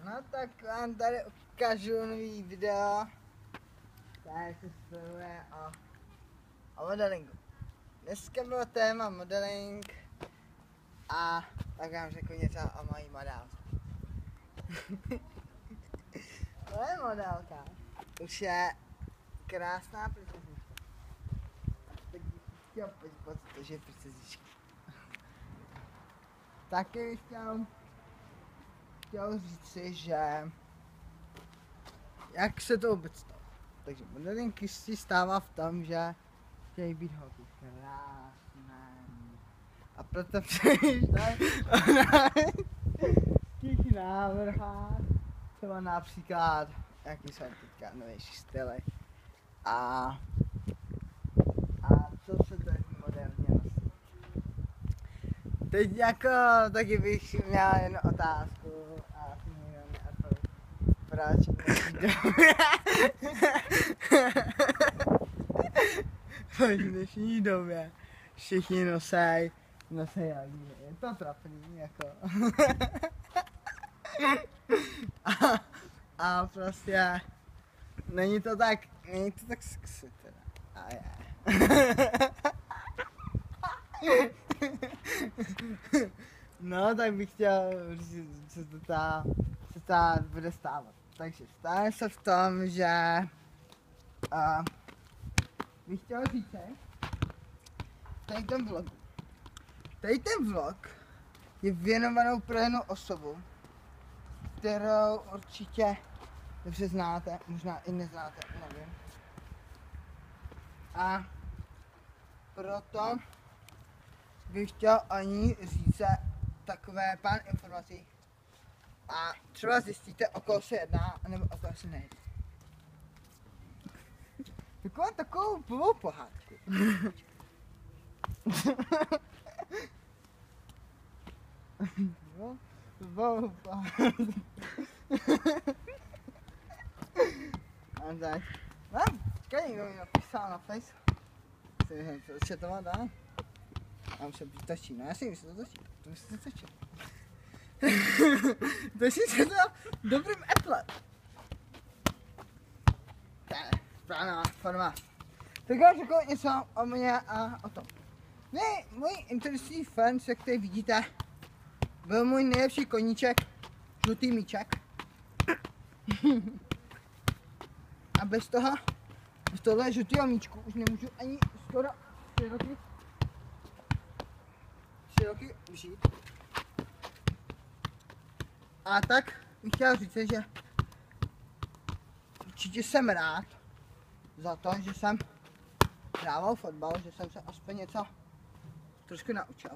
No tak vám tady ukážu nový video, které se jmenuje o modelingu. Dneska bylo téma modeling a tak vám řeknu něco o mojí modelce. To je modelka. Už je krásná princeznička. Teď bych chtěl podívat, že je princeznička. Taky bych chtěl říci, že jak se to vůbec stalo. Takže modeling si stává v tom, že chtějí být holky krásné. A proto přemýšlej o nějakých návrhách. Třeba například, jaký jsou teďka novější styly. A co se tady moderně nosí. Teď jako taky bych měl jednu otázku a asi někdo neodpoví. Proč v dnešní době všichni nosej jagíny. Je to trapný jako. a prostě není to tak sexy teda. A je. No, tak bych chtěl říct, co to bude stávat. Takže stane se v tom, že bych chtěl říct, tady ten vlog je věnovanou pro jednu osobu, kterou určitě dobře znáte, možná i neznáte, nevím. A proto bych chtěl o ní říct takové pár informací a třeba zjistíte, o koho se jedná, nebo o koho se nejedná. Takovou blbou pohádku. Blbou pohádku. A tak. Počkej, někdo mi napísal na Face. Co to má dál? A už se točí, no já si myslím, že to točí. To myslím, že to točí. Točí se to dobrým Apple. To je správná forma. Tak já řeknu něco o mě a o tom. Můj internetní fan, jak tady vidíte, byl můj nejlepší koníček, žlutý míček. A bez tohle žlutého míčku už nemůžu ani skoro 3 roky užít. A tak bych chtěl říct, že určitě jsem rád za to, že jsem hrával fotbal, že jsem se aspoň něco trošku naučil.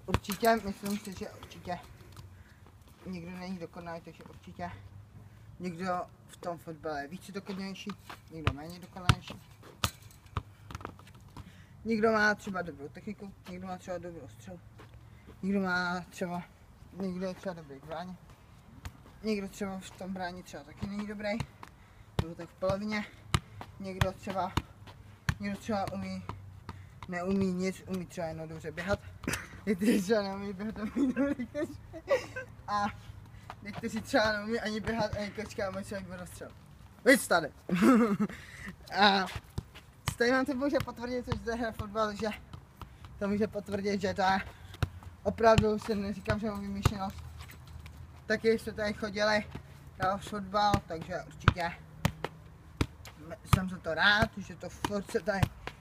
Určitě, myslím si, že určitě nikdo není dokonalý, takže určitě někdo v tom fotbale je více dokonalejší, někdo méně dokonalejší. Někdo má třeba dobrou techniku, někdo má třeba dobrou střelu, někdo je třeba dobrý v bráně, někdo třeba v tom bráně třeba taky není dobrý, nebo tak v polovině, někdo třeba neumí nic, umí třeba jenom dobře běhat, někteří třeba neumí běhat, umí dobrý keč, a někteří třeba neumí ani běhat, ani kočka a mají člověk vodostřel. Víc tady. A tady vám to může potvrdit, což zde hraje fotbal, že to může potvrdit, že to je opravdu, si neříkám, že mám vymýšlenost. Taky jsme tady chodili na fotbal, takže určitě jsem za to rád, že to furt se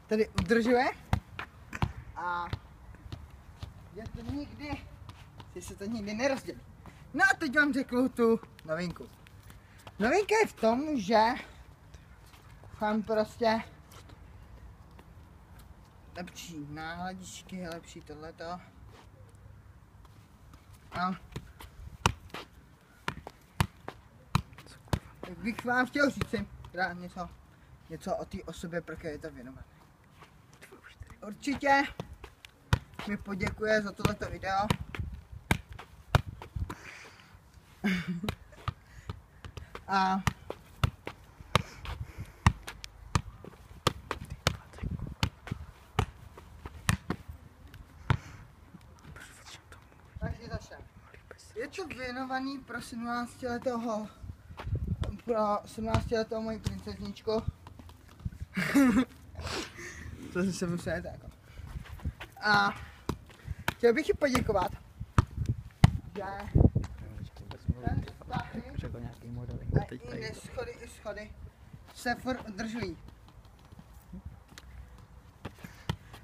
tady udržuje. A že se to nikdy nerozdělí. No a teď vám řeknu tu novinku. Novinka je v tom, že mám prostě lepší náhledičky, lepší tohleto. A tak bych vám chtěl říct teda něco o té osobě, pro které je to věnované. Určitě mi poděkuje za tohleto video. A takže Je to věnovaný pro 17letého, pro 17letou moji princezničku. To se musíme jako. A chtěl bych ji poděkovat, že ten vztahy a i neschody, i schody se furt udržují.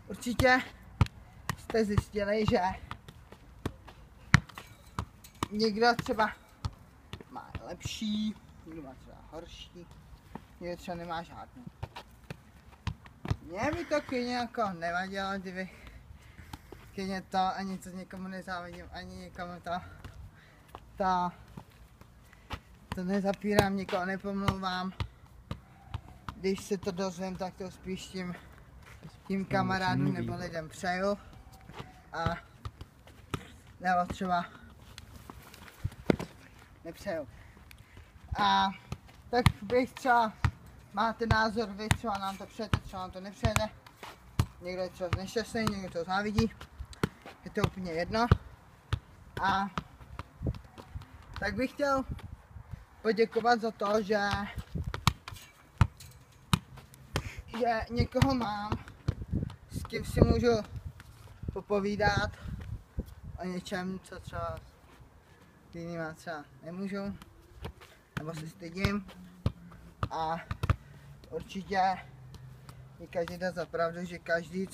Určitě jste zjistili, že někdo třeba má lepší, někdo má třeba horší, někdo třeba nemá žádný. Mě by to klidně jako nevadilo, kdyby klidně to ani to někomu nezávidím, ani někomu to nezapírám, nikoho nepomlouvám. Když se to dozvím, tak to spíš tím kamarádům nebo lidem přeju. A nebo třeba nepřeju. A tak bych třeba, máte názor vy, třeba nám to přejete, třeba nám to nepřejete. Někdo je třeba nešťastný, někdo to závidí. Je to úplně jedno. A tak bych chtěl poděkovat za to, že někoho mám, s kým si můžu popovídat o něčem, co třeba jinýma třeba nemůžu, nebo se stydím. A určitě mi každý dá za pravdu, že každý,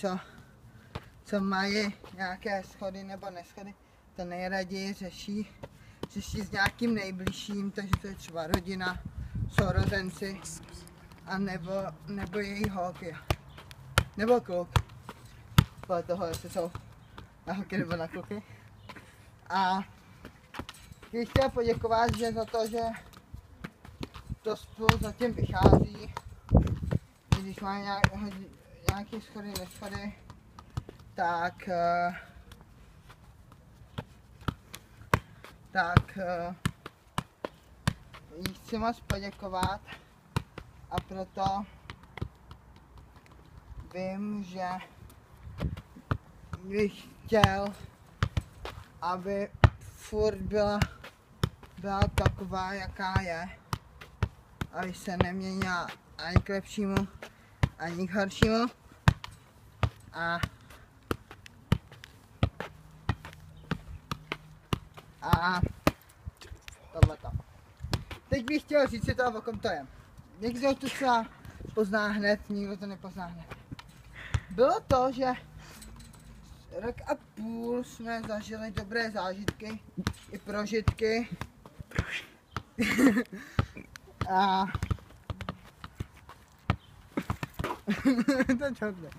co mají nějaké schody nebo neschody, to nejraději řeší s nějakým nejbližším, takže to je třeba rodina, sourozenci, a nebo její holky, nebo kluk, podle toho, jestli jsou na holky nebo na kluky. A bych chtěl poděkovat, že za to, že to spolu zatím vychází, když má nějaké schody, neschody, tak jí chci moc poděkovat a proto vím, že bych chtěl, aby furt byla taková, jaká je, aby se neměnila ani k lepšímu, ani k horšímu. A tohleto. Teď bych chtěl říct si to, o kom to je. Někdo to třeba pozná hned, nikdo to nepozná hned. Bylo to, že rok a půl jsme zažili dobré zážitky i prožitky. A to čorné.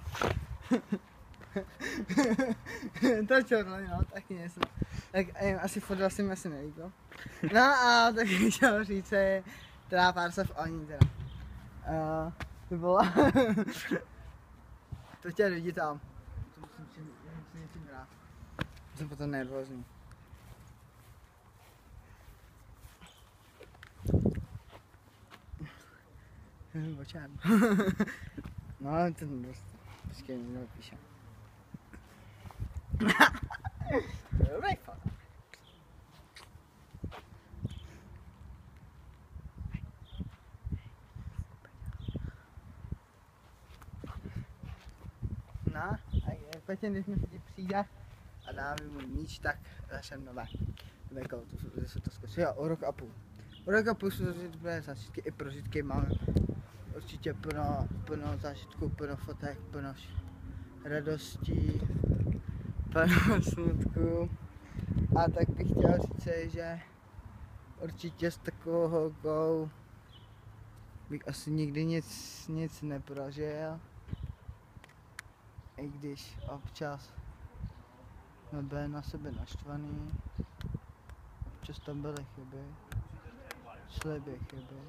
To čorné, no, taky něco. Tak asi fotbal si mi asi nelíbil. No a tak bych chtěl říct, teda pár slov o ní teda. To bylo... to chtěl lidi tam. To musím něčím brát. Jsem potom nervózní. Bočárno. No, ten dost. Počkej, mě napíše. Dobrý foto. No, a potom, když mi přijde a dáme mu míč, tak začneme nové koutu, že se to zkusí. Jo, o rok a půl. O rok a půl jsou dobré zážitky i prožitky, máme určitě plno zážitků, plno fotek, plno radostí, plno smutku. A tak bych chtěl říct, že určitě z takového holkou bych asi nikdy nic neprožil. I když občas jsme byli na sebe naštvaný, občas tam byly chyby, sliby chyby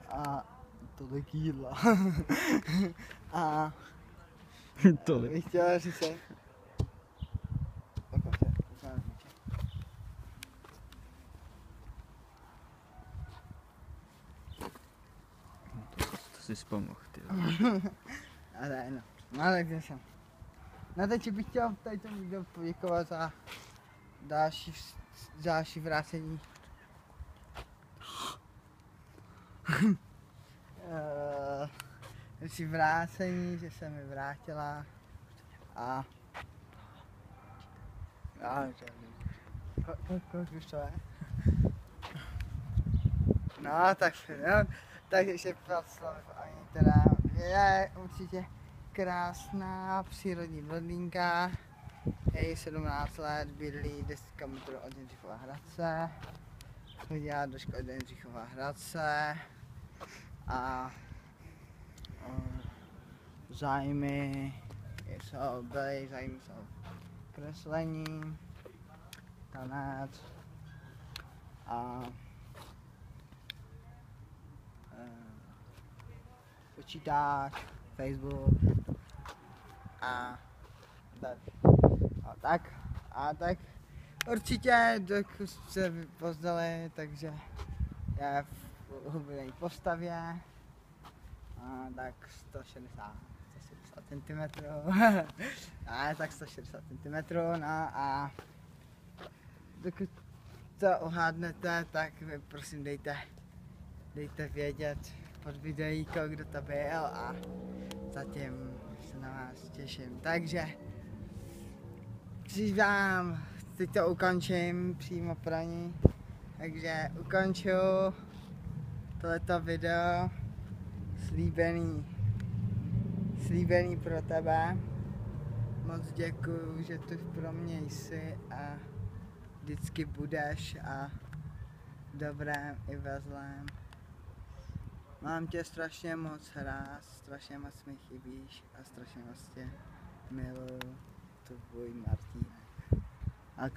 a tolik jídla. A tolik. Bych chtěla říct, To si vzpomohl, ty. A ne, no. No takže jsem. No teď bych chtěl tady tomu někdo poděkovat další vrácení. Další vrácení, že se mi vrátila a kolik už to je? No, tak no, takže Václav ani teda je určitě krásná přírodní blondýnka. Její 17 let, bydlí 10 km od Jindřichova Hradce. Chodila do školy do Jindřichova Hradce a zájmy jsou kreslení, tanec a počítač, Facebook a tak určitě dokud se pozdali, takže je v hubené postavě a tak 160 cm a tak 160 cm no a dokud to uhádnete, tak mi prosím dejte vědět pod videíko, kdo to byl a zatím se na vás těším. Takže když vám teď to ukončím přímo pro ní, takže ukončuju tohleto video slíbený pro tebe. Moc děkuju, že tu pro mě jsi a vždycky budeš a v dobrém i ve zlém. Mám tě strašně moc rád, strašně moc mi chybíš a strašně moc tě miluju, tvůj Martínek. A